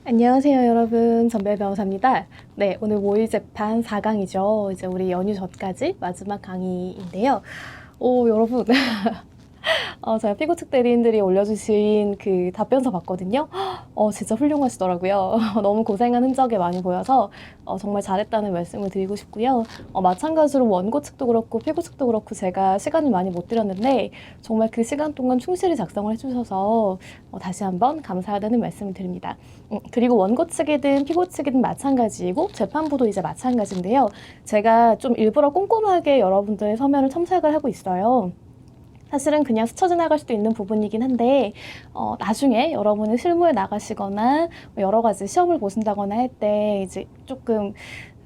안녕하세요, 여러분. 전별 변호사입니다. 네, 오늘 모의 재판 4강이죠. 이제 우리 연휴 전까지 마지막 강의인데요. 여러분. 제가 피고 측 대리인들이 올려주신 그 답변서 봤거든요. 진짜 훌륭하시더라고요. 너무 고생한 흔적이 많이 보여서 정말 잘했다는 말씀을 드리고 싶고요. 마찬가지로 원고 측도 그렇고 피고 측도 그렇고 제가 시간을 많이 못 드렸는데 정말 그 시간 동안 충실히 작성을 해주셔서 다시 한번 감사하다는 말씀을 드립니다. 그리고 원고 측이든 피고 측이든 마찬가지이고 재판부도 이제 마찬가지인데요. 제가 좀 일부러 꼼꼼하게 여러분들의 서면을 첨삭을 하고 있어요. 사실은 그냥 스쳐 지나갈 수도 있는 부분이긴 한데 나중에 여러분이 실무에 나가시거나 여러 가지 시험을 보신다거나 할 때 이제 조금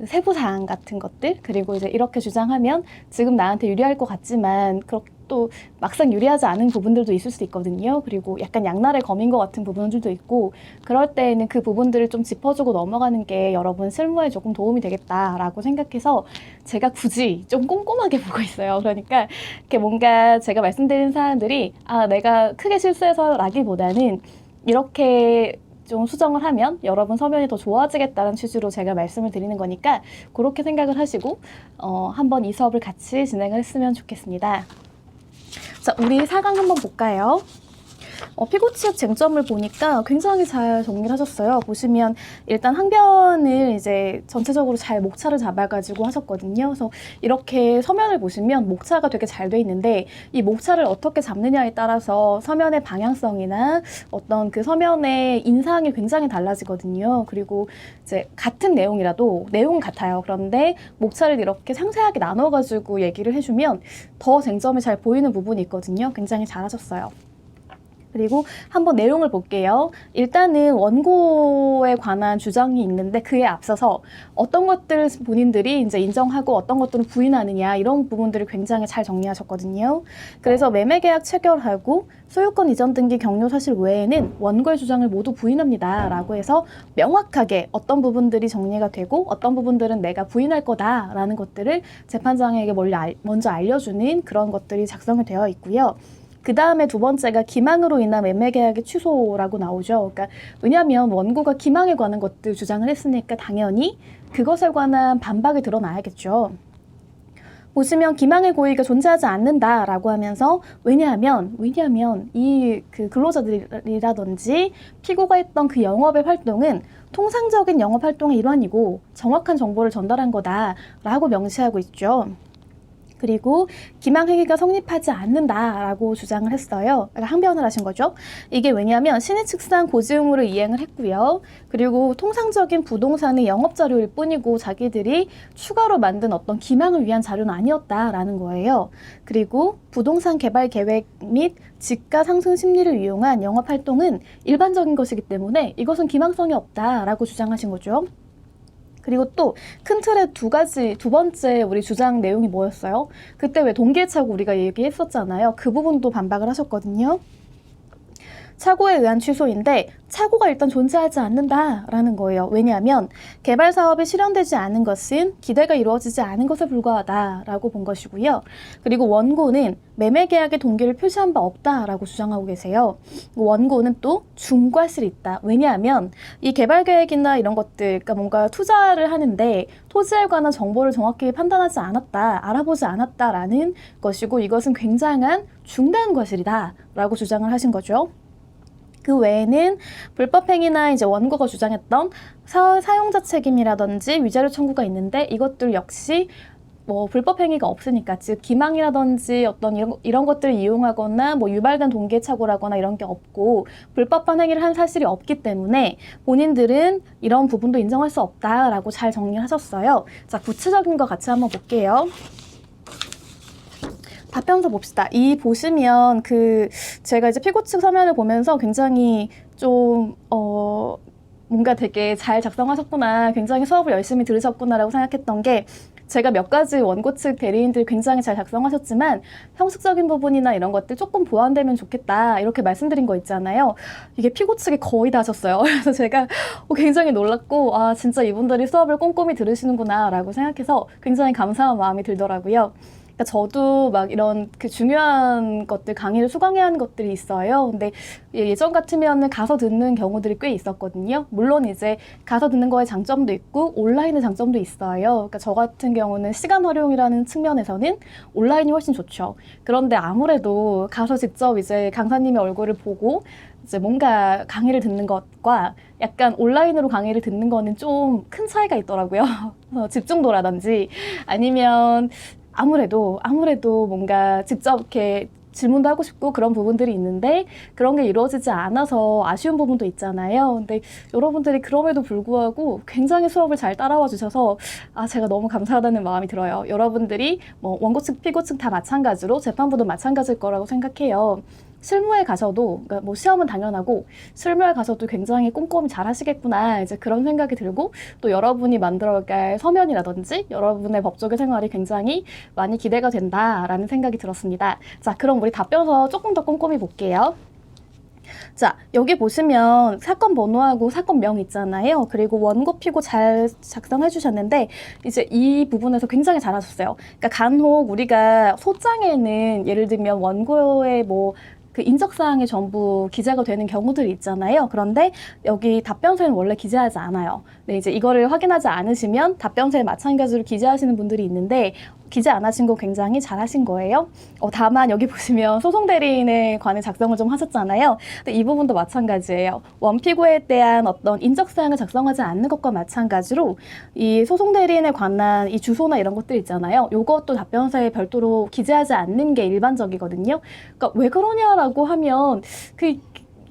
세부사항 같은 것들, 그리고 이제 이렇게 주장하면 지금 나한테 유리할 것 같지만 또 막상 유리하지 않은 부분들도 있을 수 있거든요. 그리고 약간 양날의 검인 것 같은 부분들도 있고, 그럴 때에는 그 부분들을 좀 짚어주고 넘어가는 게 여러분 실무에 조금 도움이 되겠다라고 생각해서 제가 굳이 좀 꼼꼼하게 보고 있어요. 그러니까 이렇게 뭔가 제가 말씀드린 사안들이 내가 크게 실수해서라기보다는 이렇게 좀 수정을 하면 여러분 서면이 더 좋아지겠다는 취지로 제가 말씀을 드리는 거니까 그렇게 생각을 하시고 한번 이 수업을 같이 진행을 했으면 좋겠습니다. 자, 우리 4강 한번 볼까요? 피고 측 쟁점을 보니까 굉장히 잘 정리를 하셨어요. 보시면 일단 항변을 이제 전체적으로 잘 목차를 잡아가지고 하셨거든요. 그래서 이렇게 서면을 보시면 목차가 되게 잘 돼 있는데 이 목차를 어떻게 잡느냐에 따라서 서면의 방향성이나 어떤 그 서면의 인상이 굉장히 달라지거든요. 그리고 이제 같은 내용이라도 내용은 같아요. 그런데 목차를 이렇게 상세하게 나눠가지고 얘기를 해주면 더 쟁점이 잘 보이는 부분이 있거든요. 굉장히 잘하셨어요. 그리고 한번 내용을 볼게요. 일단은 원고에 관한 주장이 있는데 그에 앞서서 어떤 것들을 본인들이 이제 인정하고 어떤 것들은 부인하느냐 이런 부분들을 굉장히 잘 정리하셨거든요. 그래서 매매계약 체결하고 소유권 이전 등기 격려 사실 외에는 원고의 주장을 모두 부인합니다 라고 해서 명확하게 어떤 부분들이 정리가 되고 어떤 부분들은 내가 부인할 거다라는 것들을 재판장에게 먼저 알려주는 그런 것들이 작성이 되어 있고요. 그 다음에 두 번째가 기망으로 인한 매매계약의 취소라고 나오죠. 그러니까 왜냐하면 원고가 기망에 관한 것들 주장을 했으니까 당연히 그것에 관한 반박이 드러나야겠죠. 보시면 기망의 고의가 존재하지 않는다라고 하면서 왜냐하면 이 그 근로자들이라든지 피고가 했던 그 영업의 활동은 통상적인 영업 활동의 일환이고 정확한 정보를 전달한 거다라고 명시하고 있죠. 그리고 기망행위가 성립하지 않는다라고 주장을 했어요. 그러니까 항변을 하신 거죠. 이게 왜냐하면 신의 측상 고지 의무를 이행을 했고요. 그리고 통상적인 부동산의 영업 자료일 뿐이고 자기들이 추가로 만든 어떤 기망을 위한 자료는 아니었다라는 거예요. 그리고 부동산 개발 계획 및 지가 상승 심리를 이용한 영업 활동은 일반적인 것이기 때문에 이것은 기망성이 없다라고 주장하신 거죠. 그리고 또 큰 틀의 두 번째 우리 주장 내용이 뭐였어요? 그때 왜 동기예차고 우리가 얘기했었잖아요. 그 부분도 반박을 하셨거든요. 착오에 의한 취소인데 착오가 일단 존재하지 않는다라는 거예요. 왜냐하면 개발 사업이 실현되지 않은 것은 기대가 이루어지지 않은 것에 불과하다라고 본 것이고요. 그리고 원고는 매매 계약의 동기를 표시한 바 없다라고 주장하고 계세요. 원고는 또 중과실이 있다. 왜냐하면 이 개발 계획이나 이런 것들, 그러니까 뭔가 투자를 하는데 토지에 관한 정보를 정확히 판단하지 않았다, 알아보지 않았다라는 것이고 이것은 굉장한 중대한 과실이다라고 주장을 하신 거죠. 그 외에는 불법행위나 이제 원고가 주장했던 사용자 책임이라든지 위자료 청구가 있는데 이것들 역시 불법행위가 없으니까 즉 기망이라든지 어떤 이런 것들을 이용하거나 유발된 동기예차고라거나 이런 게 없고 불법한 행위를 한 사실이 없기 때문에 본인들은 이런 부분도 인정할 수 없다라고 잘 정리를 하셨어요. 자, 구체적인 거 같이 한번 볼게요. 답변서 봅시다. 이 보시면 제가 이제 피고 측 서면을 보면서 굉장히 좀 뭔가 되게 잘 작성하셨구나, 굉장히 수업을 열심히 들으셨구나라고 생각했던 게 제가 몇 가지 원고 측 대리인들 굉장히 잘 작성하셨지만 형식적인 부분이나 이런 것들 조금 보완되면 좋겠다 이렇게 말씀드린 거 있잖아요. 이게 피고 측이 거의 다 하셨어요. 그래서 제가 굉장히 놀랐고 진짜 이분들이 수업을 꼼꼼히 들으시는구나 라고 생각해서 굉장히 감사한 마음이 들더라고요. 그러니까 저도 막 이런 그 중요한 것들 강의를 수강해야 하는 것들이 있어요. 근데 예전 같으면은 가서 듣는 경우들이 꽤 있었거든요. 물론 이제 가서 듣는 거에 장점도 있고 온라인의 장점도 있어요. 그러니까 저 같은 경우는 시간 활용이라는 측면에서는 온라인이 훨씬 좋죠. 그런데 아무래도 가서 직접 이제 강사님의 얼굴을 보고 이제 뭔가 강의를 듣는 것과 약간 온라인으로 강의를 듣는 거는 좀 큰 차이가 있더라고요. 집중도라든지 아니면 아무래도 뭔가 직접 이렇게 질문도 하고 싶고 그런 부분들이 있는데 그런 게 이루어지지 않아서 아쉬운 부분도 있잖아요. 근데 여러분들이 그럼에도 불구하고 굉장히 수업을 잘 따라와 주셔서 제가 너무 감사하다는 마음이 들어요. 여러분들이 뭐 원고 측, 피고 측 다 마찬가지로 재판부도 마찬가지일 거라고 생각해요. 실무에 가서도, 그러니까 뭐 시험은 당연하고 실무에 가서도 굉장히 꼼꼼히 잘 하시겠구나 이제 그런 생각이 들고 또 여러분이 만들어갈 서면이라든지 여러분의 법조계 생활이 굉장히 많이 기대가 된다라는 생각이 들었습니다. 자, 그럼 우리 답변서 조금 더 꼼꼼히 볼게요. 자, 여기 보시면 사건 번호하고 사건명 있잖아요. 그리고 원고 피고 잘 작성해 주셨는데 이제 이 부분에서 굉장히 잘하셨어요. 그러니까 간혹 우리가 소장에는 예를 들면 원고의 뭐 그 인적사항이 전부 기재가 되는 경우들이 있잖아요. 그런데 여기 답변서에는 원래 기재하지 않아요. 네, 이제 이거를 확인하지 않으시면 답변서에 마찬가지로 기재하시는 분들이 있는데 기재 안 하신 거 굉장히 잘하신 거예요. 다만 여기 보시면 소송대리인에 관해 작성을 좀 하셨잖아요. 근데 이 부분도 마찬가지예요. 원피고에 대한 어떤 인적사항을 작성하지 않는 것과 마찬가지로 이 소송대리인에 관한 이 주소나 이런 것들 있잖아요. 요것도 답변서에 별도로 기재하지 않는 게 일반적이거든요. 그러니까 왜 그러냐라고 하면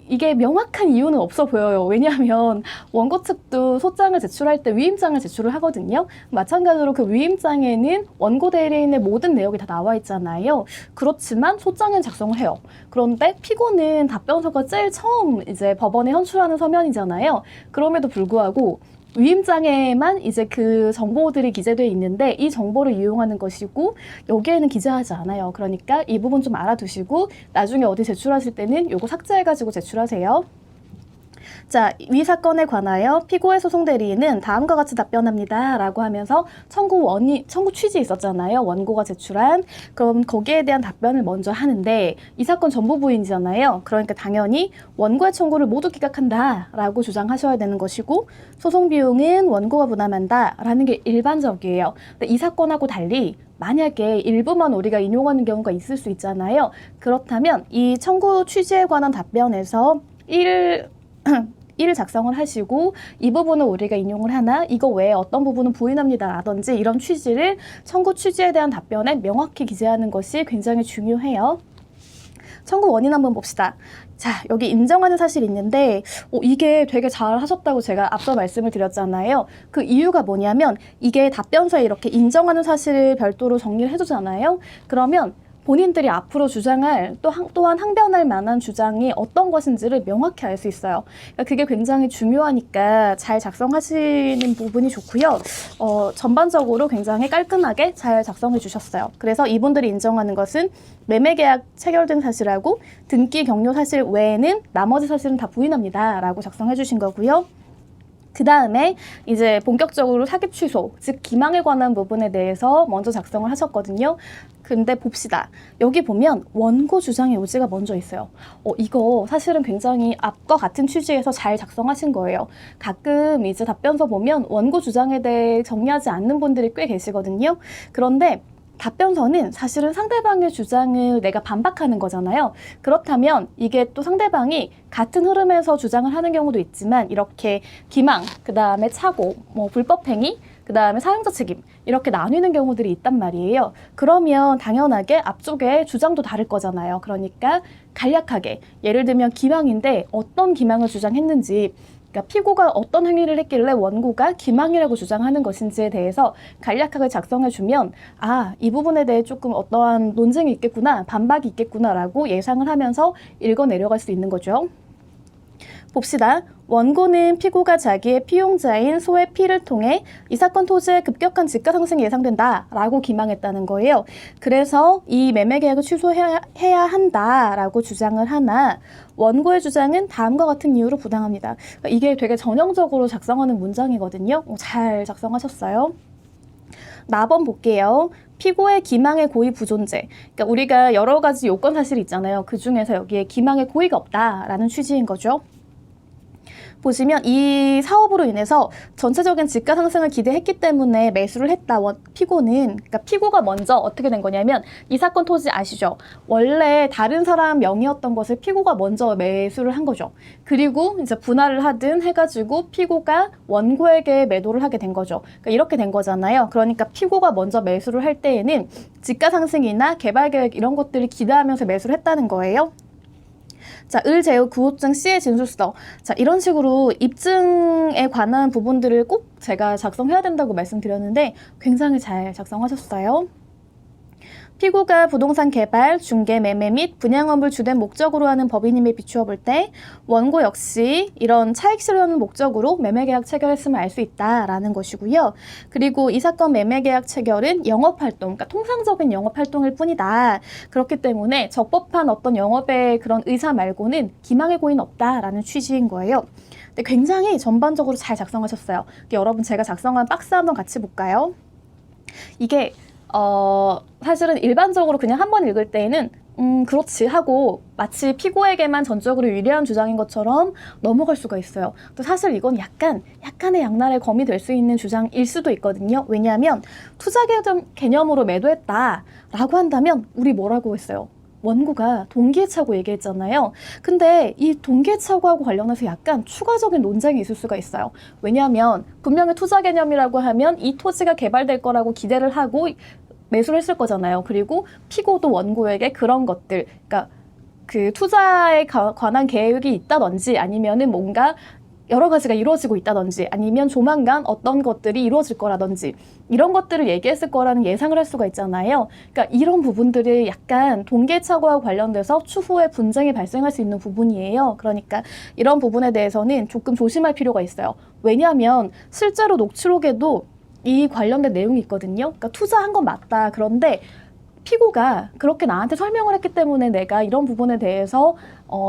이게 명확한 이유는 없어 보여요. 왜냐하면 원고 측도 소장을 제출할 때 위임장을 제출을 하거든요. 마찬가지로 그 위임장에는 원고 대리인의 모든 내역이 다 나와 있잖아요. 그렇지만 소장은 작성을 해요. 그런데 피고는 답변서가 제일 처음 이제 법원에 현출하는 서면이잖아요. 그럼에도 불구하고 위임장에만 이제 그 정보들이 기재되어 있는데 이 정보를 이용하는 것이고 여기에는 기재하지 않아요. 그러니까 이 부분 좀 알아두시고 나중에 어디 제출하실 때는 요거 삭제해가지고 제출하세요. 자, 위 사건에 관하여 피고의 소송대리인은 다음과 같이 답변합니다. 라고 하면서 청구 취지 있었잖아요. 원고가 제출한. 그럼 거기에 대한 답변을 먼저 하는데 이 사건 전부 부인이잖아요. 그러니까 당연히 원고의 청구를 모두 기각한다. 라고 주장하셔야 되는 것이고 소송 비용은 원고가 부담한다. 라는 게 일반적이에요. 근데 이 사건하고 달리 만약에 일부만 우리가 인용하는 경우가 있을 수 있잖아요. 그렇다면 이 청구 취지에 관한 답변에서 1을 작성을 하시고 이 부분은 우리가 인용을 하나 이거 외에 어떤 부분은 부인합니다 라든지 이런 취지를 청구 취지에 대한 답변에 명확히 기재하는 것이 굉장히 중요해요. 청구 원인 한번 봅시다. 자, 여기 인정하는 사실이 있는데 이게 되게 잘 하셨다고 제가 앞서 말씀을 드렸잖아요. 그 이유가 뭐냐면 이게 답변서에 이렇게 인정하는 사실을 별도로 정리를 해주잖아요. 그러면 본인들이 앞으로 주장할 또한 항변할 만한 주장이 어떤 것인지를 명확히 알 수 있어요. 그러니까 그게 굉장히 중요하니까 잘 작성하시는 부분이 좋고요. 전반적으로 굉장히 깔끔하게 잘 작성해 주셨어요. 그래서 이분들이 인정하는 것은 매매계약 체결된 사실하고 등기 격려 사실 외에는 나머지 사실은 다 부인합니다. 라고 작성해 주신 거고요. 그 다음에 이제 본격적으로 사기 취소, 즉 기망에 관한 부분에 대해서 먼저 작성을 하셨거든요. 근데 봅시다. 여기 보면 원고 주장의 요지가 먼저 있어요. 이거 사실은 굉장히 앞과 같은 취지에서 잘 작성하신 거예요. 가끔 이제 답변서 보면 원고 주장에 대해 정리하지 않는 분들이 꽤 계시거든요. 그런데 답변서는 사실은 상대방의 주장을 내가 반박하는 거잖아요. 그렇다면 이게 또 상대방이 같은 흐름에서 주장을 하는 경우도 있지만 이렇게 기망, 그 다음에 착오, 뭐 불법행위, 그 다음에 사용자 책임 이렇게 나뉘는 경우들이 있단 말이에요. 그러면 당연하게 앞쪽에 주장도 다를 거잖아요. 그러니까 간략하게 예를 들면 기망인데 어떤 기망을 주장했는지 그러니까 피고가 어떤 행위를 했길래 원고가 기망이라고 주장하는 것인지에 대해서 간략하게 작성해주면 이 부분에 대해 조금 어떠한 논쟁이 있겠구나, 반박이 있겠구나라고 예상을 하면서 읽어 내려갈 수 있는 거죠. 봅시다. 원고는 피고가 자기의 피용자인 소의 피를 통해 이 사건 토지의 급격한 지가 상승이 예상된다 라고 기망했다는 거예요. 그래서 이 매매계약을 취소해야 한다라고 주장을 하나 원고의 주장은 다음과 같은 이유로 부당합니다. 그러니까 이게 되게 전형적으로 작성하는 문장이거든요. 잘 작성하셨어요. 나번 볼게요. 피고의 기망의 고의 부존재. 그러니까 우리가 여러 가지 요건 사실이 있잖아요. 그 중에서 여기에 기망의 고의가 없다라는 취지인 거죠. 보시면 이 사업으로 인해서 전체적인 지가 상승을 기대했기 때문에 매수를 했다. 피고는, 그러니까 피고가 먼저 어떻게 된 거냐면 이 사건 토지 아시죠? 원래 다른 사람 명의였던 것을 피고가 먼저 매수를 한 거죠. 그리고 이제 분할을 하든 해가지고 피고가 원고에게 매도를 하게 된 거죠. 그러니까 이렇게 된 거잖아요. 그러니까 피고가 먼저 매수를 할 때에는 지가 상승이나 개발 계획 이런 것들을 기대하면서 매수를 했다는 거예요. 자, 을, 제후, 구호증, 시의 진술서. 자, 이런 식으로 입증에 관한 부분들을 꼭 제가 작성해야 된다고 말씀드렸는데 굉장히 잘 작성하셨어요. 피고가 부동산 개발, 중개, 매매 및 분양업을 주된 목적으로 하는 법인임에 비추어 볼 때 원고 역시 이런 차익 실현을 목적으로 매매계약 체결했음을 알 수 있다라는 것이고요. 그리고 이 사건 매매계약 체결은 영업활동, 그러니까 통상적인 영업활동일 뿐이다. 그렇기 때문에 적법한 어떤 영업의 그런 의사 말고는 기망의 고의는 없다라는 취지인 거예요. 근데 굉장히 전반적으로 잘 작성하셨어요. 여러분 제가 작성한 박스 한번 같이 볼까요? 이게 사실은 일반적으로 그냥 한번 읽을 때에는 그렇지 하고 마치 피고에게만 전적으로 유리한 주장인 것처럼 넘어갈 수가 있어요. 또 사실 이건 약간의 양날의 검이 될 수 있는 주장일 수도 있거든요. 왜냐하면 투자 개념으로 매도했다라고 한다면 우리 뭐라고 했어요? 원고가 동기예차고 얘기했잖아요. 근데 이 동기예차고하고 관련해서 약간 추가적인 논쟁이 있을 수가 있어요. 왜냐하면 분명히 투자 개념이라고 하면 이 토지가 개발될 거라고 기대를 하고 매수를 했을 거잖아요. 그리고 피고도 원고에게 그런 것들, 그러니까 그 투자에 관한 계획이 있다든지 아니면은 뭔가 여러 가지가 이루어지고 있다든지 아니면 조만간 어떤 것들이 이루어질 거라든지 이런 것들을 얘기했을 거라는 예상을 할 수가 있잖아요. 그러니까 이런 부분들이 약간 동기예차고와 관련돼서 추후에 분쟁이 발생할 수 있는 부분이에요. 그러니까 이런 부분에 대해서는 조금 조심할 필요가 있어요. 왜냐하면 실제로 녹취록에도 이 관련된 내용이 있거든요. 그러니까 투자한 건 맞다. 그런데 피고가 그렇게 나한테 설명을 했기 때문에 내가 이런 부분에 대해서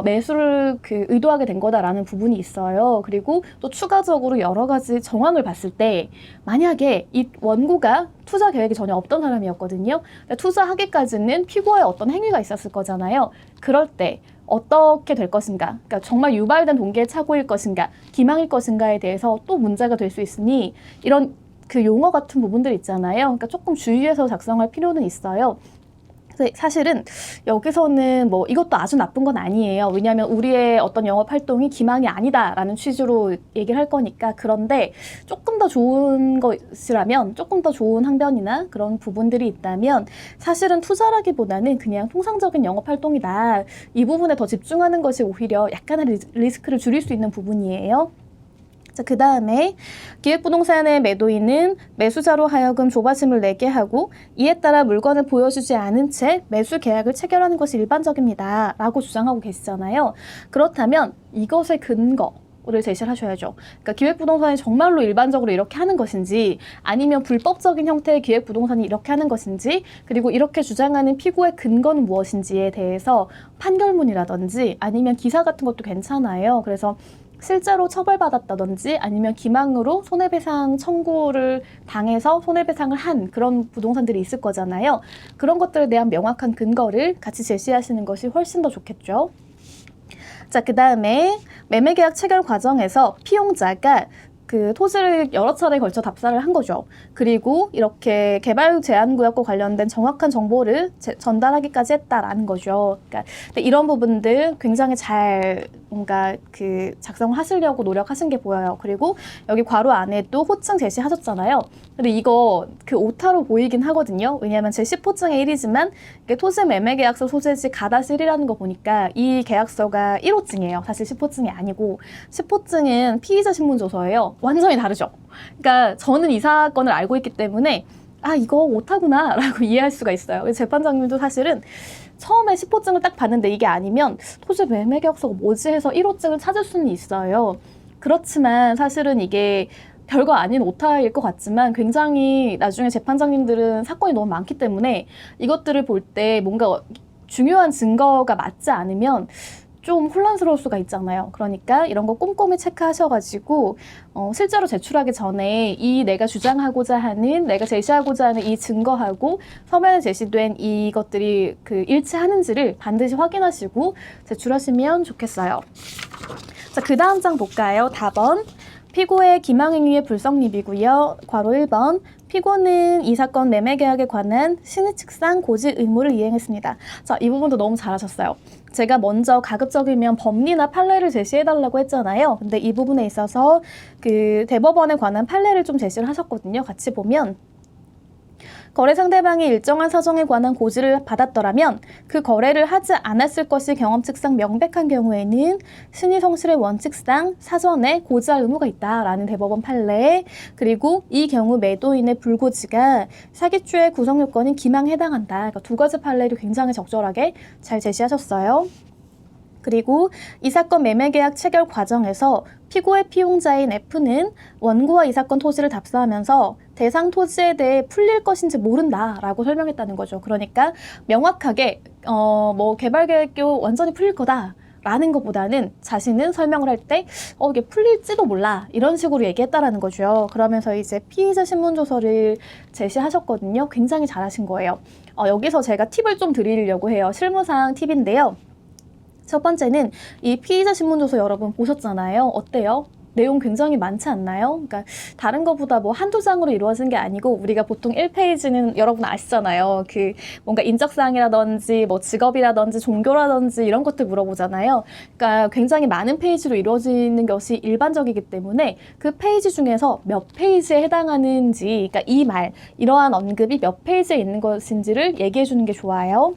매수를 의도하게 된 거다라는 부분이 있어요. 그리고 또 추가적으로 여러 가지 정황을 봤을 때 만약에 이 원고가 투자 계획이 전혀 없던 사람이었거든요. 투자하기까지는 피고의 어떤 행위가 있었을 거잖아요. 그럴 때 어떻게 될 것인가, 그러니까 정말 유발된 동기의 착오일 것인가, 기망일 것인가에 대해서 또 문제가 될 수 있으니 이런 그 용어 같은 부분들 있잖아요. 그러니까 조금 주의해서 작성할 필요는 있어요. 사실은 여기서는 뭐 이것도 아주 나쁜 건 아니에요. 왜냐하면 우리의 어떤 영업 활동이 기망이 아니다라는 취지로 얘기를 할 거니까. 그런데 조금 더 좋은 것이라면, 조금 더 좋은 항변이나 그런 부분들이 있다면 사실은 투자라기보다는 그냥 통상적인 영업 활동이다. 이 부분에 더 집중하는 것이 오히려 약간의 리스크를 줄일 수 있는 부분이에요. 자, 그 다음에 기획부동산의 매도인은 매수자로 하여금 조바심을 내게 하고 이에 따라 물건을 보여주지 않은 채 매수 계약을 체결하는 것이 일반적입니다. 라고 주장하고 계시잖아요. 그렇다면 이것의 근거를 제시를 하셔야죠. 그러니까 기획부동산이 정말로 일반적으로 이렇게 하는 것인지 아니면 불법적인 형태의 기획부동산이 이렇게 하는 것인지 그리고 이렇게 주장하는 피고의 근거는 무엇인지에 대해서 판결문이라든지 아니면 기사 같은 것도 괜찮아요. 그래서 실제로 처벌받았다든지 아니면 기망으로 손해배상 청구를 당해서 손해배상을 한 그런 부동산들이 있을 거잖아요. 그런 것들에 대한 명확한 근거를 같이 제시하시는 것이 훨씬 더 좋겠죠. 자, 그 다음에 매매계약 체결 과정에서 피용자가 그 토지를 여러 차례에 걸쳐 답사를 한 거죠. 그리고 이렇게 개발 제한 구역과 관련된 정확한 정보를 전달하기까지 했다라는 거죠. 그러니까 근데 이런 부분들 굉장히 잘 뭔가 작성하시려고 노력하신 게 보여요. 그리고 여기 괄호 안에도 호칭 제시하셨잖아요. 근데 이거 오타로 보이긴 하거든요. 왜냐하면 제 10호증의 1이지만 토지 매매 계약서 소재지 가다시1이라는 거 보니까 이 계약서가 1호증이에요. 사실 10호증이 아니고 10호증은 피의자 신문조서예요. 완전히 다르죠. 그러니까 저는 이 사건을 알고 있기 때문에 이거 오타구나 라고 이해할 수가 있어요. 재판장님도 사실은 처음에 10호증을 딱 봤는데 이게 아니면 토지 매매 계약서가 뭐지 해서 1호증을 찾을 수는 있어요. 그렇지만 사실은 이게 별거 아닌 오타일 것 같지만 굉장히 나중에 재판장님들은 사건이 너무 많기 때문에 이것들을 볼 때 뭔가 중요한 증거가 맞지 않으면 좀 혼란스러울 수가 있잖아요. 그러니까 이런 거 꼼꼼히 체크하셔가지고 실제로 제출하기 전에 이 내가 주장하고자 하는, 내가 제시하고자 하는 이 증거하고 서면에 제시된 이것들이 그 일치하는지를 반드시 확인하시고 제출하시면 좋겠어요. 자, 그 다음 장 볼까요? 답원. 피고의 기망행위의 불성립이고요. 괄호 1번. 피고는 이 사건 매매계약에 관한 신의 측상 고지 의무를 이행했습니다. 자, 이 부분도 너무 잘하셨어요. 제가 먼저 가급적이면 법리나 판례를 제시해달라고 했잖아요. 근데 이 부분에 있어서 그 대법원에 관한 판례를 좀 제시를 하셨거든요. 같이 보면 거래 상대방이 일정한 사정에 관한 고지를 받았더라면 그 거래를 하지 않았을 것이 경험칙상 명백한 경우에는 신의 성실의 원칙상 사전에 고지할 의무가 있다라는 대법원 판례, 그리고 이 경우 매도인의 불고지가 사기죄의 구성 요건인 기망에 해당한다. 그러니까 두 가지 판례를 굉장히 적절하게 잘 제시하셨어요. 그리고 이 사건 매매계약 체결 과정에서 피고의 피용자인 F는 원고와 이 사건 토지를 답사하면서 대상 토지에 대해 풀릴 것인지 모른다라고 설명했다는 거죠. 그러니까 명확하게 뭐 개발계획도 완전히 풀릴 거다 라는 것보다는 자신은 설명을 할 때 이게 풀릴지도 몰라 이런 식으로 얘기했다라는 거죠. 그러면서 이제 피의자 신문조서를 제시하셨거든요. 굉장히 잘하신 거예요. 여기서 제가 팁을 좀 드리려고 해요. 실무상 팁인데요. 첫 번째는 이 피의자 신문조서 여러분 보셨잖아요. 어때요? 내용 굉장히 많지 않나요? 그러니까 다른 것보다 뭐 한두 장으로 이루어진 게 아니고 우리가 보통 1페이지는 여러분 아시잖아요. 그 뭔가 인적사항이라든지 뭐 직업이라든지 종교라든지 이런 것들 물어보잖아요. 그러니까 굉장히 많은 페이지로 이루어지는 것이 일반적이기 때문에 그 페이지 중에서 몇 페이지에 해당하는지, 그러니까 이 말, 이러한 언급이 몇 페이지에 있는 것인지를 얘기해 주는 게 좋아요.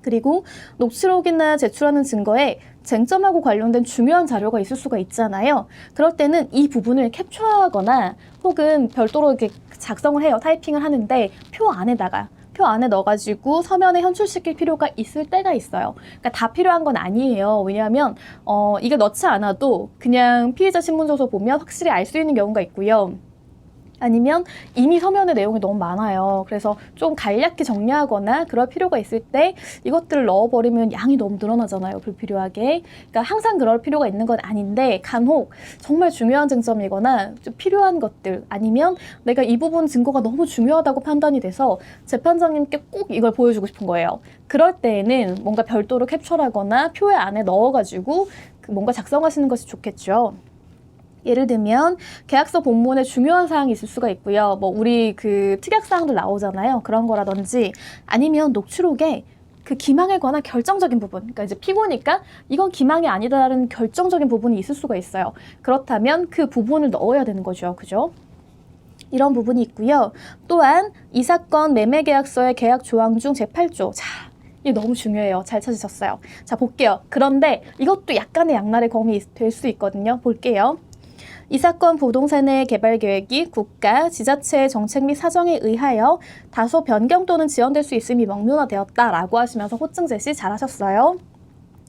그리고 녹취록이나 제출하는 증거에 쟁점하고 관련된 중요한 자료가 있을 수가 있잖아요. 그럴 때는 이 부분을 캡처하거나 혹은 별도로 이렇게 작성을 해요. 타이핑을 하는데 표 안에 넣어가지고 서면에 현출시킬 필요가 있을 때가 있어요. 그러니까 다 필요한 건 아니에요. 왜냐하면 이게 넣지 않아도 그냥 피해자 신문조서 보면 확실히 알 수 있는 경우가 있고요. 아니면 이미 서면의 내용이 너무 많아요. 그래서 좀 간략히 정리하거나 그럴 필요가 있을 때 이것들을 넣어버리면 양이 너무 늘어나잖아요. 불필요하게. 그러니까 항상 그럴 필요가 있는 건 아닌데 간혹 정말 중요한 쟁점이거나 좀 필요한 것들, 아니면 내가 이 부분 증거가 너무 중요하다고 판단이 돼서 재판장님께 꼭 이걸 보여주고 싶은 거예요. 그럴 때에는 뭔가 별도로 캡처하거나 표에 안에 넣어가지고 뭔가 작성하시는 것이 좋겠죠. 예를 들면 계약서 본문에 중요한 사항이 있을 수가 있고요. 뭐 우리 그 특약 사항들 나오잖아요. 그런 거라든지, 아니면 녹취록에 그 기망에 관한 결정적인 부분, 그러니까 이제 피고니까 이건 기망이 아니다라는 결정적인 부분이 있을 수가 있어요. 그렇다면 그 부분을 넣어야 되는 거죠. 그죠? 이런 부분이 있고요. 또한 이 사건 매매계약서의 계약 조항 중 제8조. 자, 이게 너무 중요해요. 잘 찾으셨어요. 자, 볼게요. 그런데 이것도 약간의 양날의 검이 될 수 있거든요. 볼게요. 이 사건 부동산의 개발 계획이 국가, 지자체의 정책 및 사정에 의하여 다소 변경 또는 지연될 수 있음이 명료화되었다라고 하시면서 호칭 제시 잘하셨어요.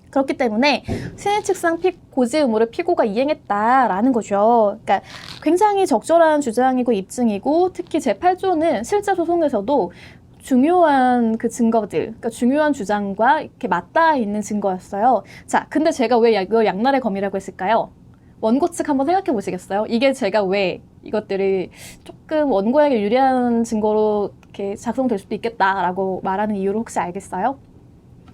그렇기 때문에 신의 측상 고지 의무를 피고가 이행했다라는 거죠. 그러니까 굉장히 적절한 주장이고 입증이고, 특히 제8조는 실제 소송에서도 중요한 그 증거들, 그러니까 중요한 주장과 이렇게 맞닿아 있는 증거였어요. 자, 근데 제가 왜 이걸 양날의 검이라고 했을까요? 원고 측 한번 생각해 보시겠어요? 이게 제가 왜 이것들이 조금 원고에게 유리한 증거로 이렇게 작성될 수도 있겠다라고 말하는 이유를 혹시 알겠어요?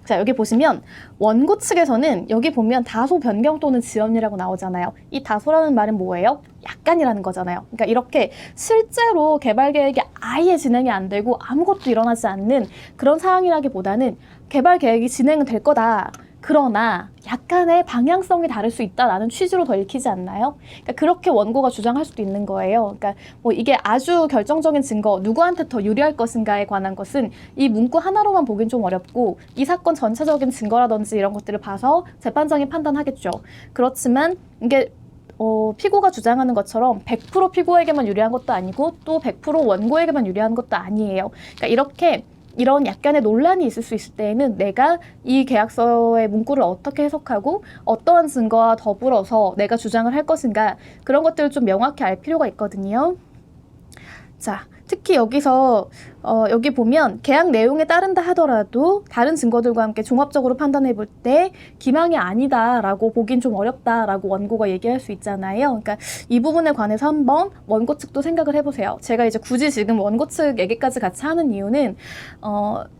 자, 여기 보시면 원고 측에서는 여기 보면 다소 변경 또는 지연이라고 나오잖아요. 이 다소라는 말은 뭐예요? 약간이라는 거잖아요. 그러니까 이렇게 실제로 개발 계획이 아예 진행이 안 되고 아무것도 일어나지 않는 그런 상황이라기보다는 개발 계획이 진행은 될 거다. 그러나 약간의 방향성이 다를 수 있다라는 취지로 더 읽히지 않나요? 그러니까 그렇게 원고가 주장할 수도 있는 거예요. 그러니까 뭐 이게 아주 결정적인 증거, 누구한테 더 유리할 것인가에 관한 것은 이 문구 하나로만 보긴 좀 어렵고 이 사건 전체적인 증거라든지 이런 것들을 봐서 재판장이 판단하겠죠. 그렇지만 이게 피고가 주장하는 것처럼 100% 피고에게만 유리한 것도 아니고 또 100% 원고에게만 유리한 것도 아니에요. 그러니까 이렇게 이런 약간의 논란이 있을 수 있을 때에는 내가 이 계약서의 문구를 어떻게 해석하고 어떠한 증거와 더불어서 내가 주장을 할 것인가, 그런 것들을 좀 명확히 알 필요가 있거든요. 자, 특히 여기서 여기 보면 계약 내용에 따른다 하더라도 다른 증거들과 함께 종합적으로 판단해 볼 때 기망이 아니다라고 보긴 좀 어렵다라고 원고가 얘기할 수 있잖아요. 그러니까 이 부분에 관해서 한번 원고 측도 생각을 해보세요. 제가 이제 굳이 지금 원고 측 얘기까지 같이 하는 이유는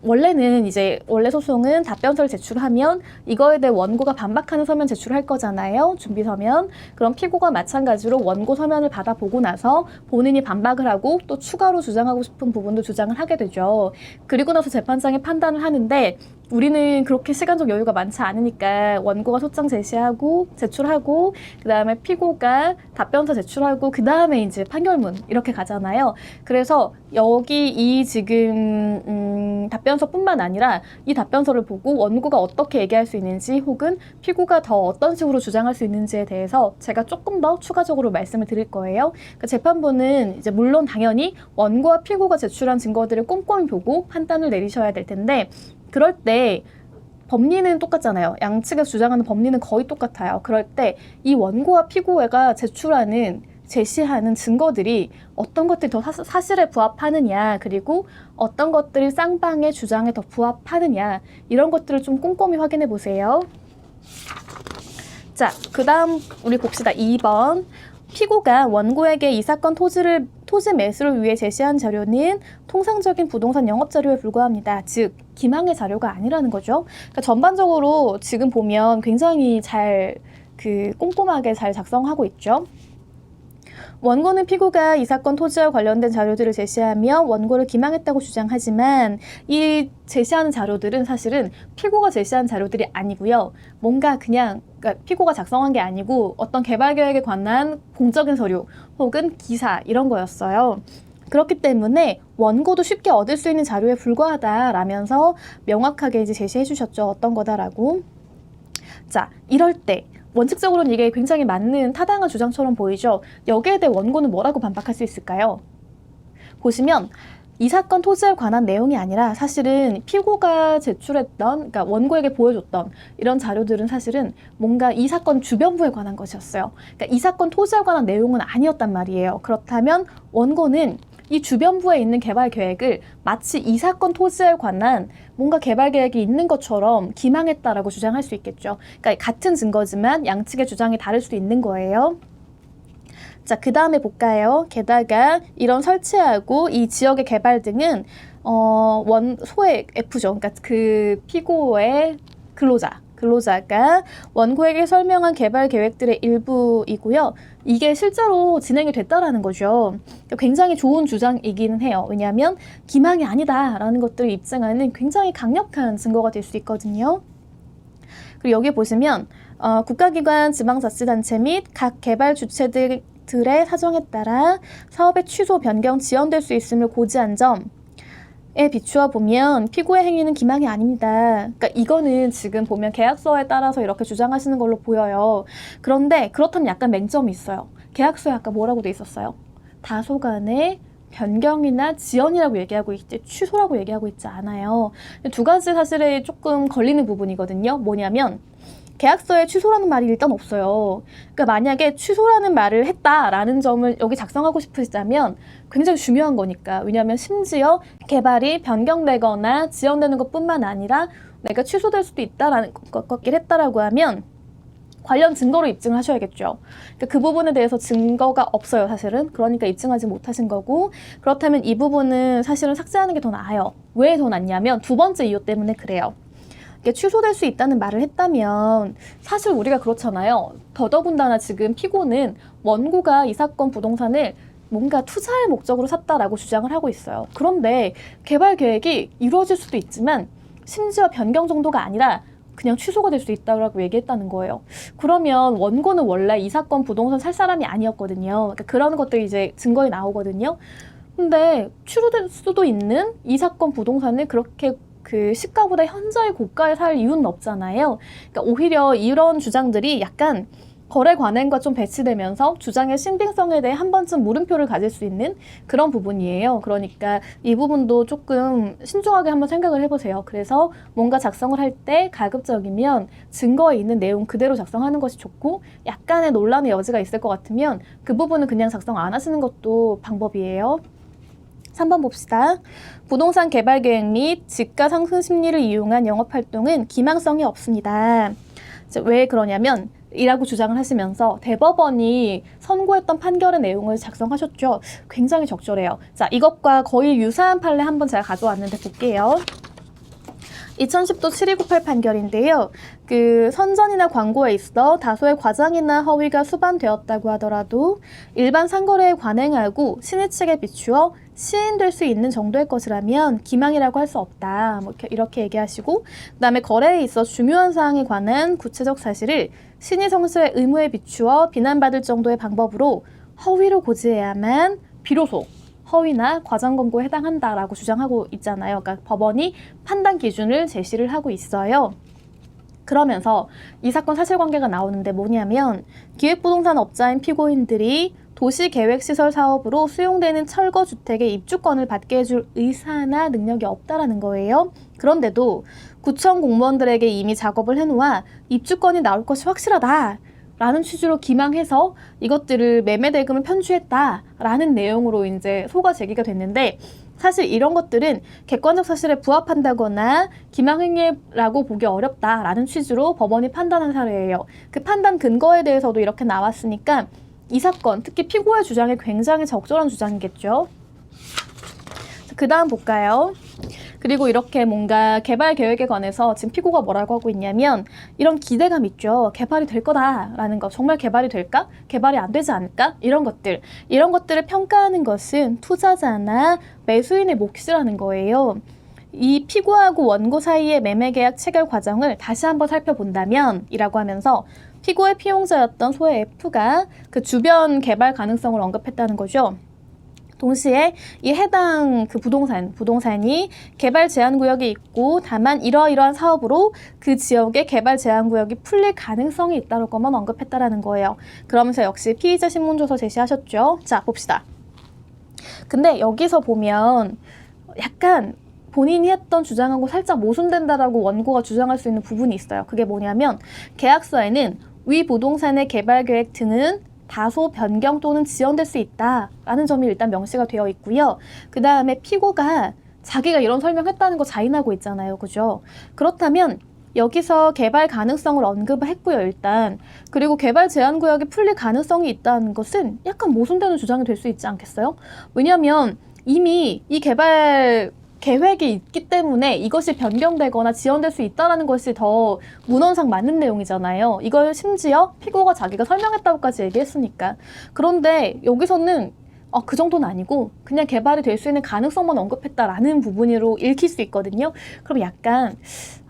원래는 이제 원래 소송은 답변서를 제출하면 이거에 대해 원고가 반박하는 서면 제출할 거잖아요. 준비 서면. 그럼 피고가 마찬가지로 원고 서면을 받아보고 나서 본인이 반박을 하고 또 추가로 주장하고 싶은 부분도 주장을 하게 되죠. 그리고 나서 재판장이 판단을 하는데 우리는 그렇게 시간적 여유가 많지 않으니까 원고가 소장 제시하고 제출하고 그 다음에 피고가 답변서 제출하고 그 다음에 이제 판결문 이렇게 가잖아요. 그래서 여기 이 지금 답변서뿐만 아니라 이 답변서를 보고 원고가 어떻게 얘기할 수 있는지 혹은 피고가 더 어떤 식으로 주장할 수 있는지에 대해서 제가 조금 더 추가적으로 말씀을 드릴 거예요. 그러니까 재판부는 이제 물론 당연히 원고와 피고가 제출한 증거들을 꼼꼼히 보고 판단을 내리셔야 될 텐데 그럴 때 법리는 똑같잖아요. 양측에서 주장하는 법리는 거의 똑같아요. 그럴 때 이 원고와 피고가 제시하는 증거들이 어떤 것들이 더 사실에 부합하느냐 그리고 어떤 것들이 쌍방의 주장에 더 부합하느냐 이런 것들을 좀 꼼꼼히 확인해 보세요. 자, 그 다음 우리 봅시다. 2번. 피고가 원고에게 이 사건 토지 매수를 위해 제시한 자료는 통상적인 부동산 영업 자료에 불과합니다. 즉, 기망의 자료가 아니라는 거죠. 그러니까 전반적으로 지금 보면 굉장히 꼼꼼하게 잘 작성하고 있죠. 원고는 피고가 이 사건 토지와 관련된 자료들을 제시하며 원고를 기망했다고 주장하지만 이 제시하는 자료들은 사실은 피고가 제시한 자료들이 아니고요. 뭔가 그러니까 피고가 작성한 게 아니고 어떤 개발 계획에 관한 공적인 서류 혹은 기사 이런 거였어요. 그렇기 때문에 원고도 쉽게 얻을 수 있는 자료에 불과하다라면서 명확하게 이제 제시해 주셨죠. 어떤 거다라고. 자, 이럴 때 원칙적으로는 이게 굉장히 맞는 타당한 주장처럼 보이죠. 여기에 대해 원고는 뭐라고 반박할 수 있을까요? 보시면 이 사건 토지에 관한 내용이 아니라 사실은 피고가 제출했던, 그러니까 원고에게 보여줬던 이런 자료들은 사실은 뭔가 이 사건 주변부에 관한 것이었어요. 그러니까 이 사건 토지에 관한 내용은 아니었단 말이에요. 그렇다면 원고는 이 주변부에 있는 개발 계획을 마치 이 사건 토지에 관한 뭔가 개발 계획이 있는 것처럼 기망했다라고 주장할 수 있겠죠. 그러니까 같은 증거지만 양측의 주장이 다를 수도 있는 거예요. 자, 그 다음에 볼까요? 게다가 이런 설치하고 이 지역의 개발 등은 소액 F죠. 그러니까 그 피고의 근로자가 원고에게 설명한 개발 계획들의 일부이고요. 이게 실제로 진행이 됐다라는 거죠. 굉장히 좋은 주장이기는 해요. 왜냐하면 기망이 아니다라는 것들을 입증하는 굉장히 강력한 증거가 될 수 있거든요. 그리고 여기 보시면 국가기관, 지방자치단체 및 각 개발 주체들의 사정에 따라 사업의 취소, 변경, 지연될 수 있음을 고지한 점에 비추어 보면 피고의 행위는 기망이 아닙니다. 그러니까 이거는 지금 보면 계약서에 따라서 이렇게 주장하시는 걸로 보여요. 그런데 그렇다면 약간 맹점이 있어요. 계약서에 아까 뭐라고 돼 있었어요? 다소간의 변경이나 지연이라고 얘기하고 있지 취소라고 얘기하고 있지 않아요. 두 가지 사실에 조금 걸리는 부분이거든요. 뭐냐면 계약서에 취소라는 말이 일단 없어요. 그러니까 만약에 취소라는 말을 했다라는 점을 여기 작성하고 싶으시다면 굉장히 중요한 거니까. 왜냐하면 심지어 개발이 변경되거나 지연되는 것뿐만 아니라 내가 취소될 수도 있다라는 것같긴 했다라고 하면 관련 증거로 입증을 하셔야겠죠. 그러니까 그 부분에 대해서 증거가 없어요, 사실은. 그러니까 입증하지 못하신 거고, 그렇다면 이 부분은 사실은 삭제하는 게 더 나아요. 왜 더 낫냐면 두 번째 이유 때문에 그래요. 이게 취소될 수 있다는 말을 했다면 사실 우리가 그렇잖아요. 더더군다나 지금 피고는 원고가 이 사건 부동산을 뭔가 투자할 목적으로 샀다라고 주장을 하고 있어요. 그런데 개발 계획이 이루어질 수도 있지만 심지어 변경 정도가 아니라 그냥 취소가 될 수 있다고 얘기했다는 거예요. 그러면 원고는 원래 이 사건 부동산 살 사람이 아니었거든요. 그러니까 그런 것들이 이제 증거에 나오거든요. 근데 취소될 수도 있는 이 사건 부동산을 그렇게 시가보다 현저히 고가에 살 이유는 없잖아요. 그러니까 오히려 이런 주장들이 약간 거래 관행과 좀 배치되면서 주장의 신빙성에 대해 한 번쯤 물음표를 가질 수 있는 그런 부분이에요. 그러니까 이 부분도 조금 신중하게 한번 생각을 해보세요. 그래서 뭔가 작성을 할 때 가급적이면 증거에 있는 내용 그대로 작성하는 것이 좋고 약간의 논란의 여지가 있을 것 같으면 그 부분은 그냥 작성 안 하시는 것도 방법이에요. 3번 봅시다. 부동산 개발 계획 및 지가 상승 심리를 이용한 영업활동은 기망성이 없습니다. 왜 그러냐면 이라고 주장을 하시면서 대법원이 선고했던 판결의 내용을 작성하셨죠. 굉장히 적절해요. 자, 이것과 거의 유사한 판례 한번 제가 가져왔는데 볼게요. 2010도 7298 판결인데요. 그 선전이나 광고에 있어 다소의 과장이나 허위가 수반되었다고 하더라도 일반 상거래에 관행하고 신의 측에 비추어 시인될 수 있는 정도의 것이라면 기망이라고 할 수 없다. 뭐 이렇게 얘기하시고, 그다음에 거래에 있어 중요한 사항에 관한 구체적 사실을 신의 성실의 의무에 비추어 비난받을 정도의 방법으로 허위로 고지해야만 비로소 허위나 과장 권고에 해당한다라고 주장하고 있잖아요. 그러니까 법원이 판단 기준을 제시를 하고 있어요. 그러면서 이 사건 사실관계가 나오는데 뭐냐면 기획부동산 업자인 피고인들이 도시계획시설 사업으로 수용되는 철거주택의 입주권을 받게 해줄 의사나 능력이 없다라는 거예요. 그런데도 구청 공무원들에게 이미 작업을 해놓아 입주권이 나올 것이 확실하다 라는 취지로 기망해서 이것들을 매매 대금을 편취했다라는 내용으로 이제 소가 제기가 됐는데, 사실 이런 것들은 객관적 사실에 부합한다거나 기망행위라고 보기 어렵다라는 취지로 법원이 판단한 사례예요. 그 판단 근거에 대해서도 이렇게 나왔으니까 이 사건, 특히 피고의 주장이 굉장히 적절한 주장이겠죠. 그 다음 볼까요? 그리고 이렇게 뭔가 개발 계획에 관해서 지금 피고가 뭐라고 하고 있냐면 이런 기대감 있죠. 개발이 될 거다라는 거. 정말 개발이 될까? 개발이 안 되지 않을까? 이런 것들을 평가하는 것은 투자자나 매수인의 몫이라는 거예요. 이 피고하고 원고 사이의 매매계약 체결 과정을 다시 한번 살펴본다면 이라고 하면서 피고의 피용자였던 소의 F가 그 주변 개발 가능성을 언급했다는 거죠. 동시에 이 해당 그 부동산이 개발 제한 구역이 있고 다만 이러이러한 사업으로 그 지역의 개발 제한 구역이 풀릴 가능성이 있다는 것만 언급했다라는 거예요. 그러면서 역시 피의자 신문조서 제시하셨죠. 자, 봅시다. 근데 여기서 보면 약간 본인이 했던 주장하고 살짝 모순된다라고 원고가 주장할 수 있는 부분이 있어요. 그게 뭐냐면 계약서에는 위 부동산의 개발 계획 등은 다소 변경 또는 지연될 수 있다라는 점이 일단 명시가 되어 있고요. 그 다음에 피고가 자기가 이런 설명했다는 거 자인하고 있잖아요. 그죠? 그렇다면 여기서 개발 가능성을 언급을 했고요. 일단. 그리고 개발 제한 구역이 풀릴 가능성이 있다는 것은 약간 모순되는 주장이 될 수 있지 않겠어요? 왜냐하면 이미 이 개발 계획이 있기 때문에 이것이 변경되거나 지연될 수 있다는 것이 더 문헌상 맞는 내용이잖아요. 이걸 심지어 피고가 자기가 설명했다고까지 얘기했으니까. 그런데 여기서는 그 정도는 아니고 그냥 개발이 될 수 있는 가능성만 언급했다라는 부분으로 읽힐 수 있거든요. 그럼 약간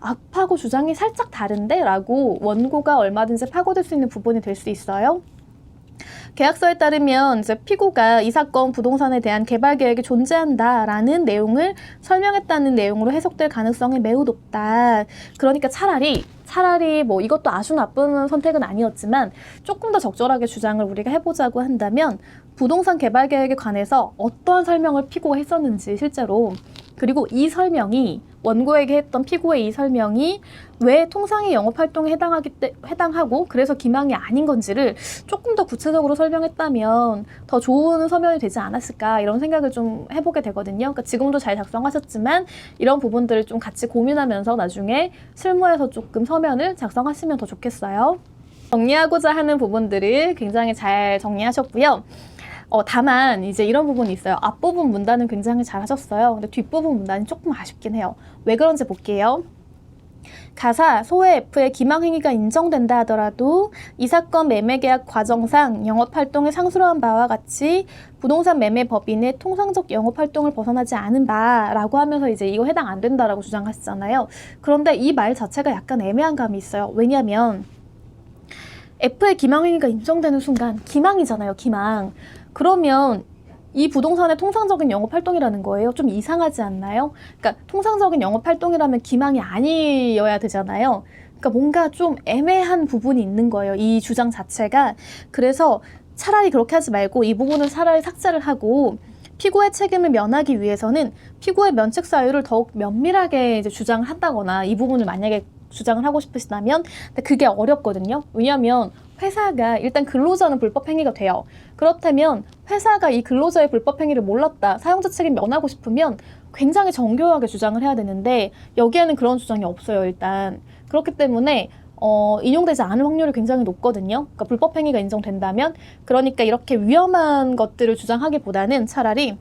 악파고 주장이 살짝 다른데? 라고 원고가 얼마든지 파고들 수 있는 부분이 될 수 있어요. 계약서에 따르면 이제 피고가 이 사건 부동산에 대한 개발 계획이 존재한다라는 내용을 설명했다는 내용으로 해석될 가능성이 매우 높다. 그러니까 차라리 뭐 이것도 아주 나쁜 선택은 아니었지만 조금 더 적절하게 주장을 우리가 해보자고 한다면 부동산 개발 계획에 관해서 어떠한 설명을 피고가 했었는지 실제로, 그리고 이 설명이 원고에게 했던 피고의 이 설명이 왜 통상의 영업활동에 해당하고 그래서 기망이 아닌 건지를 조금 더 구체적으로 설명했다면 더 좋은 서면이 되지 않았을까, 이런 생각을 좀 해보게 되거든요. 그러니까 지금도 잘 작성하셨지만 이런 부분들을 좀 같이 고민하면서 나중에 실무에서 조금 서면을 작성하시면 더 좋겠어요. 정리하고자 하는 부분들을 굉장히 잘 정리하셨고요. 다만 이제 이런 부분이 있어요. 앞부분 문단은 굉장히 잘 하셨어요. 근데 뒷부분 문단이 조금 아쉽긴 해요. 왜 그런지 볼게요. 가사 소의 F의 기망행위가 인정된다 하더라도 이 사건 매매계약 과정상 영업활동의 상수로한 바와 같이 부동산 매매 법인의 통상적 영업활동을 벗어나지 않은 바라고 하면서 이제 이거 해당 안 된다라고 주장하시잖아요. 그런데 이 말 자체가 약간 애매한 감이 있어요. 왜냐하면 F의 기망행위가 인정되는 순간 기망이잖아요. 기망. 그러면 이 부동산의 통상적인 영업활동이라는 거예요. 좀 이상하지 않나요? 그러니까 통상적인 영업활동이라면 기망이 아니어야 되잖아요. 그러니까 뭔가 좀 애매한 부분이 있는 거예요. 이 주장 자체가. 그래서 차라리 그렇게 하지 말고 이 부분을 차라리 삭제를 하고 피고의 책임을 면하기 위해서는 피고의 면책 사유를 더욱 면밀하게 이제 주장을 한다거나 이 부분을 만약에 주장을 하고 싶으시다면, 근데 그게 어렵거든요. 왜냐하면 회사가 일단 근로자는 불법 행위가 돼요. 그렇다면 회사가 이 근로자의 불법 행위를 몰랐다, 사용자 책임 면하고 싶으면 굉장히 정교하게 주장을 해야 되는데 여기에는 그런 주장이 없어요. 일단 그렇기 때문에 인용되지 않을 확률이 굉장히 높거든요. 그러니까 불법 행위가 인정된다면, 그러니까 이렇게 위험한 것들을 주장하기보다는 차라리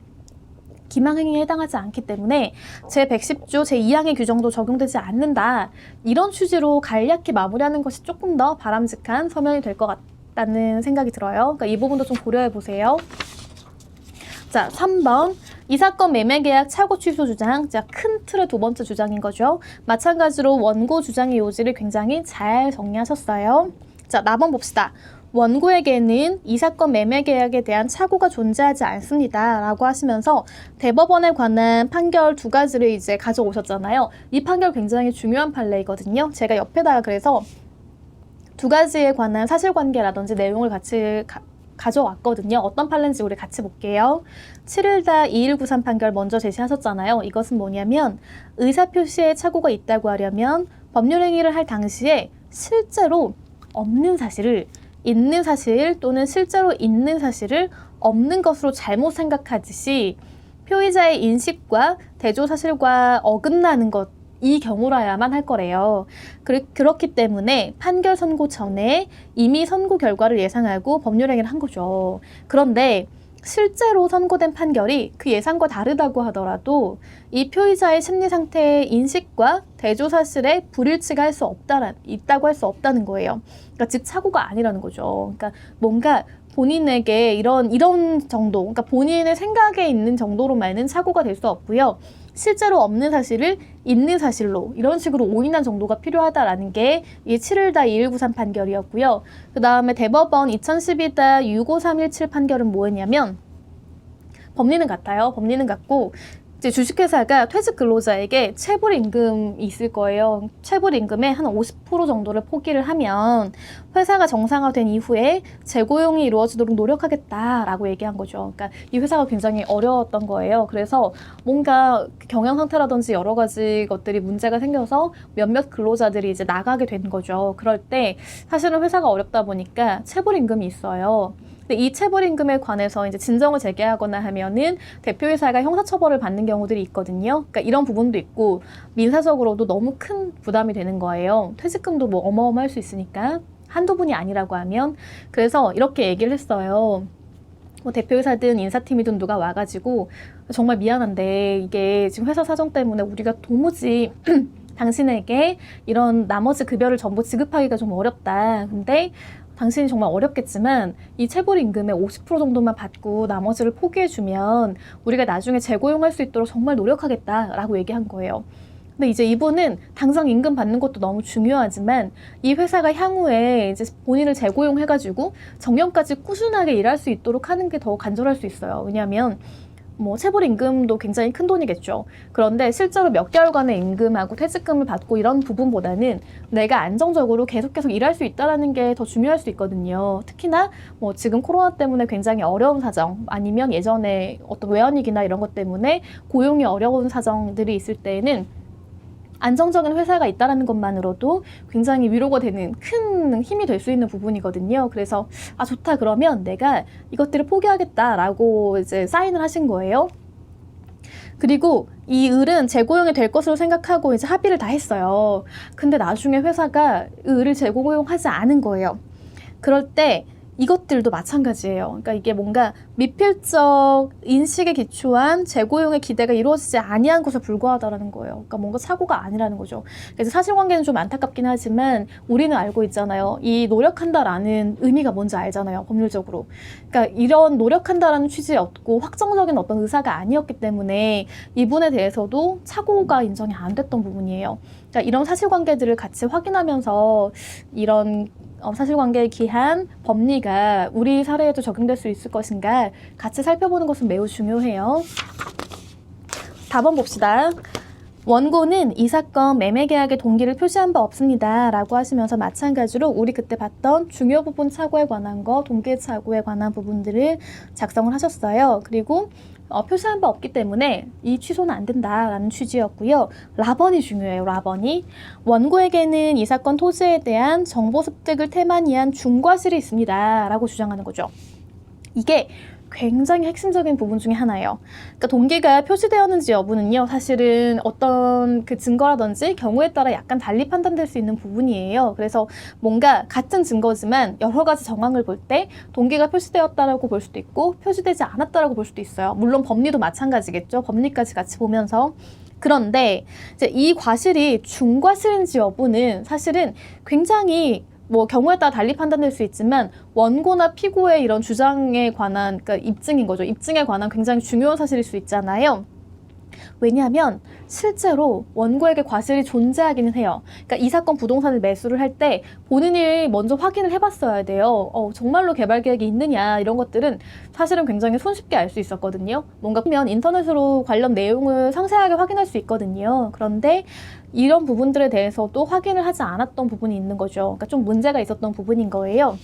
기망행위에 해당하지 않기 때문에 제110조 제2항의 규정도 적용되지 않는다, 이런 취지로 간략히 마무리하는 것이 조금 더 바람직한 서면이 될 것 같다는 생각이 들어요. 그러니까 이 부분도 좀 고려해 보세요. 자, 3번. 이 사건 매매계약 착오 취소 주장. 자, 큰 틀의 두 번째 주장인 거죠. 마찬가지로 원고 주장의 요지를 굉장히 잘 정리하셨어요. 자, 나번 봅시다. 원고에게는 이 사건 매매계약에 대한 착오가 존재하지 않습니다 라고 하시면서 대법원에 관한 판결 두 가지를 이제 가져오셨잖아요. 이 판결 굉장히 중요한 판례이거든요. 제가 옆에다가 그래서 두 가지에 관한 사실관계라든지 내용을 같이 가져왔거든요. 어떤 판례인지 우리 같이 볼게요. 7일-2193 판결 먼저 제시하셨잖아요. 이것은 뭐냐면 의사표시에 착오가 있다고 하려면 법률행위를 할 당시에 실제로 없는 사실을 있는 사실 또는 실제로 있는 사실을 없는 것으로 잘못 생각하듯이 표의자의 인식과 대조사실과 어긋나는 것, 이 경우라야만 할 거래요. 그렇기 때문에 판결 선고 전에 이미 선고 결과를 예상하고 법률행위를 한 거죠. 그런데 실제로 선고된 판결이 그 예상과 다르다고 하더라도 이 표의자의 심리 상태의 인식과 대조사실의 불일치가 있다고 할 수 없다는 거예요. 그러니까 즉 착오가 아니라는 거죠. 그러니까 뭔가 본인에게 이런 정도, 그러니까 본인의 생각에 있는 정도로만은 착오가 될 수 없고요. 실제로 없는 사실을 있는 사실로 이런 식으로 오인한 정도가 필요하다라는 게 이 7일-2193 판결이었고요. 그 다음에 대법원 2012-65317 판결은 뭐였냐면 법리는 같아요. 법리는 같고 이제 주식회사가 퇴직 근로자에게 체불임금이 있을 거예요. 체불임금의 한 50% 정도를 포기를 하면 회사가 정상화된 이후에 재고용이 이루어지도록 노력하겠다라고 얘기한 거죠. 그러니까 이 회사가 굉장히 어려웠던 거예요. 그래서 뭔가 경영 상태라든지 여러 가지 것들이 문제가 생겨서 몇몇 근로자들이 이제 나가게 된 거죠. 그럴 때 사실은 회사가 어렵다 보니까 체불임금이 있어요. 근데 이 체불임금에 관해서 이제 진정을 제기하거나 하면은 대표이사가 형사처벌을 받는 경우들이 있거든요. 그러니까 이런 부분도 있고 민사적으로도 너무 큰 부담이 되는 거예요. 퇴직금도 뭐 어마어마할 수 있으니까 한두 분이 아니라고 하면. 그래서 이렇게 얘기를 했어요. 뭐 대표이사든 인사팀이든 누가 와가지고 정말 미안한데 이게 지금 회사 사정 때문에 우리가 도무지 당신에게 이런 나머지 급여를 전부 지급하기가 좀 어렵다. 근데 당신이 정말 어렵겠지만 이 체불임금의 50% 정도만 받고 나머지를 포기해주면 우리가 나중에 재고용할 수 있도록 정말 노력하겠다라고 얘기한 거예요. 근데 이제 이분은 당장 임금 받는 것도 너무 중요하지만 이 회사가 향후에 이제 본인을 재고용해가지고 정년까지 꾸준하게 일할 수 있도록 하는 게 더 간절할 수 있어요. 왜냐하면 뭐 체불임금도 굉장히 큰 돈이겠죠. 그런데 실제로 몇 개월간의 임금하고 퇴직금을 받고 이런 부분보다는 내가 안정적으로 계속해서 일할 수 있다는 게 더 중요할 수 있거든요. 특히나 뭐 지금 코로나 때문에 굉장히 어려운 사정, 아니면 예전에 어떤 외환위기나 이런 것 때문에 고용이 어려운 사정들이 있을 때에는 안정적인 회사가 있다는 것만으로도 굉장히 위로가 되는 큰 힘이 될 수 있는 부분이거든요. 그래서 아 좋다, 그러면 내가 이것들을 포기하겠다라고 이제 사인을 하신 거예요. 그리고 이 을은 재고용이 될 것으로 생각하고 이제 합의를 다 했어요. 근데 나중에 회사가 을을 재고용하지 않은 거예요. 그럴 때 이것들도 마찬가지예요. 그러니까 이게 뭔가 미필적 인식에 기초한 재고용의 기대가 이루어지지 아니한 것에 불과하다라는 거예요. 그러니까 뭔가 착오가 아니라는 거죠. 그래서 사실관계는 좀 안타깝긴 하지만 우리는 알고 있잖아요. 이 노력한다라는 의미가 뭔지 알잖아요. 법률적으로. 그러니까 이런 노력한다라는 취지였고 확정적인 어떤 의사가 아니었기 때문에 이분에 대해서도 착오가 인정이 안 됐던 부분이에요. 그러니까 이런 사실관계들을 같이 확인하면서 이런 사실관계에 기한 법리가 우리 사례에도 적용될 수 있을 것인가 같이 살펴보는 것은 매우 중요해요. 4번 봅시다. 원고는 이 사건 매매 계약의 동기를 표시한 바 없습니다. 라고 하시면서 마찬가지로 우리 그때 봤던 중요 부분 착오에 관한 거, 동계 착오에 관한 부분들을 작성을 하셨어요. 그리고 표시한 바 없기 때문에 이 취소는 안 된다라는 취지였고요. 라번이 중요해요. 라번이. 원고에게는 이 사건 토지에 대한 정보 습득을 테마니 한 중과실이 있습니다. 라고 주장하는 거죠. 이게 굉장히 핵심적인 부분 중에 하나예요. 그러니까 동기가 표시되었는지 여부는요, 사실은 어떤 그 증거라든지 경우에 따라 약간 달리 판단될 수 있는 부분이에요. 그래서 뭔가 같은 증거지만 여러 가지 정황을 볼 때 동기가 표시되었다라고 볼 수도 있고 표시되지 않았다라고 볼 수도 있어요. 물론 법리도 마찬가지겠죠. 법리까지 같이 보면서. 그런데 이제 이 과실이 중과실인지 여부는 사실은 굉장히 경우에 따라 달리 판단될 수 있지만 원고나 피고의 이런 주장에 관한, 그러니까 입증인 거죠. 입증에 관한 굉장히 중요한 사실일 수 있잖아요. 왜냐하면 실제로 원고에게 과실이 존재하기는 해요. 그러니까 이 사건 부동산을 매수를 할 때 본인이 먼저 확인을 해봤어야 돼요. 정말로 개발 계획이 있느냐 이런 것들은 사실은 굉장히 손쉽게 알 수 있었거든요. 뭔가 보면 인터넷으로 관련 내용을 상세하게 확인할 수 있거든요. 그런데 이런 부분들에 대해서도 확인을 하지 않았던 부분이 있는 거죠. 그러니까 좀 문제가 있었던 부분인 거예요.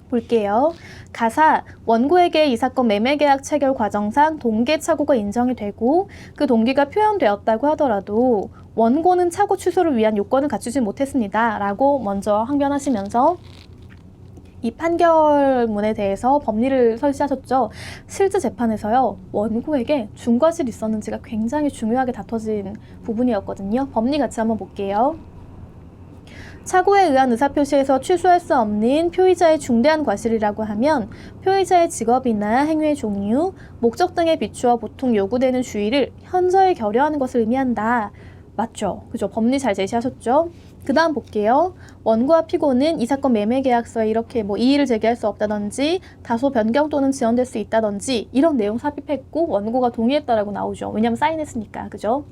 볼게요. 가사, 원고에게 이 사건 매매계약 체결 과정상 동계 착오가 인정이 되고 그 동기가 표현되었다고 하더라도 원고는 착오 취소를 위한 요건을 갖추지 못했습니다. 라고 먼저 항변하시면서 이 판결문에 대해서 법리를 설치하셨죠. 실제 재판에서요, 원고에게 중과실이 있었는지가 굉장히 중요하게 다퉈진 부분이었거든요. 법리 같이 한번 볼게요. 착오에 의한 의사표시에서 취소할 수 없는 표의자의 중대한 과실이라고 하면 표의자의 직업이나 행위의 종류, 목적 등에 비추어 보통 요구되는 주의를 현저히 결여하는 것을 의미한다. 맞죠? 그죠? 법리 잘 제시하셨죠? 그 다음 볼게요. 원고와 피고는 이 사건 매매계약서에 이렇게 이의를 제기할 수 없다든지 다소 변경 또는 지연될 수 있다든지 이런 내용 삽입했고 원고가 동의했다라고 나오죠. 왜냐면 사인했으니까. 그죠?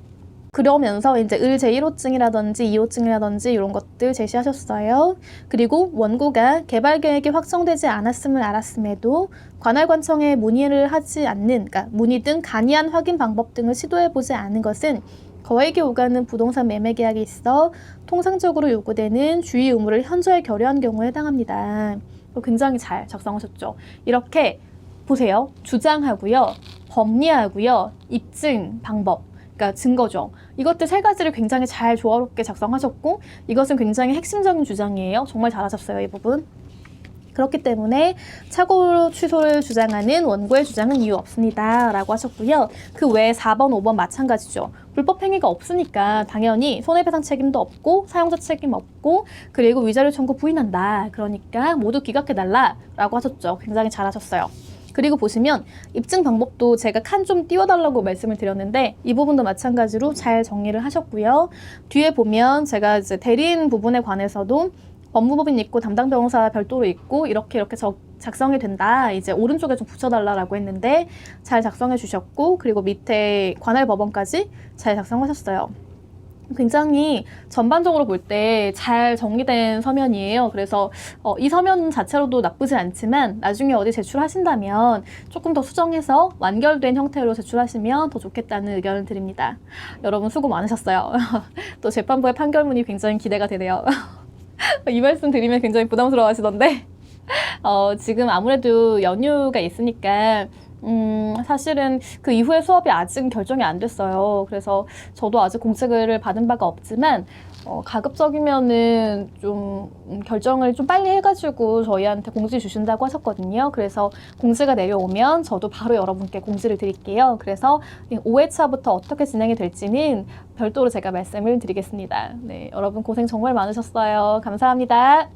그러면서 이제 을 제1호증이라든지 2호증이라든지 이런 것들 제시하셨어요. 그리고 원고가 개발 계획이 확정되지 않았음을 알았음에도 관할관청에 문의를 하지 않는, 그러니까 문의 등 간이한 확인 방법 등을 시도해보지 않은 것은 거액이 오가는 부동산 매매 계약이 있어 통상적으로 요구되는 주의 의무를 현저히 결여한 경우에 해당합니다. 굉장히 잘 작성하셨죠. 이렇게 보세요. 주장하고요, 법리하고요, 입증 방법. 그러니까 증거죠. 이것들 세 가지를 굉장히 잘 조화롭게 작성하셨고 이것은 굉장히 핵심적인 주장이에요. 정말 잘하셨어요, 이 부분. 그렇기 때문에 착오 취소를 주장하는 원고의 주장은 이유 없습니다. 라고 하셨고요. 그 외에 4번, 5번 마찬가지죠. 불법 행위가 없으니까 당연히 손해배상 책임도 없고 사용자 책임 없고 그리고 위자료 청구 부인한다. 그러니까 모두 기각해달라. 라고 하셨죠. 굉장히 잘하셨어요. 그리고 보시면 입증 방법도 제가 칸 좀 띄워달라고 말씀을 드렸는데 이 부분도 마찬가지로 잘 정리를 하셨고요. 뒤에 보면 제가 이제 대리인 부분에 관해서도 법무법인 있고 담당 변호사 별도로 있고 이렇게 작성이 된다. 이제 오른쪽에 좀 붙여달라고 했는데 잘 작성해 주셨고 그리고 밑에 관할 법원까지 잘 작성하셨어요. 굉장히 전반적으로 볼 때 잘 정리된 서면이에요. 그래서 이 서면 자체로도 나쁘지 않지만 나중에 어디 제출하신다면 조금 더 수정해서 완결된 형태로 제출하시면 더 좋겠다는 의견을 드립니다. 여러분 수고 많으셨어요. 또 재판부의 판결문이 굉장히 기대가 되네요. 이 말씀 드리면 굉장히 부담스러워 하시던데 지금 아무래도 연휴가 있으니까 사실은 그 이후에 수업이 아직 결정이 안 됐어요. 그래서 저도 아직 공책을 받은 바가 없지만 가급적이면은 좀 결정을 좀 빨리 해가지고 저희한테 공지 주신다고 하셨거든요. 그래서 공지가 내려오면 저도 바로 여러분께 공지를 드릴게요. 그래서 5회차부터 어떻게 진행이 될지는 별도로 제가 말씀을 드리겠습니다. 네, 여러분 고생 정말 많으셨어요. 감사합니다.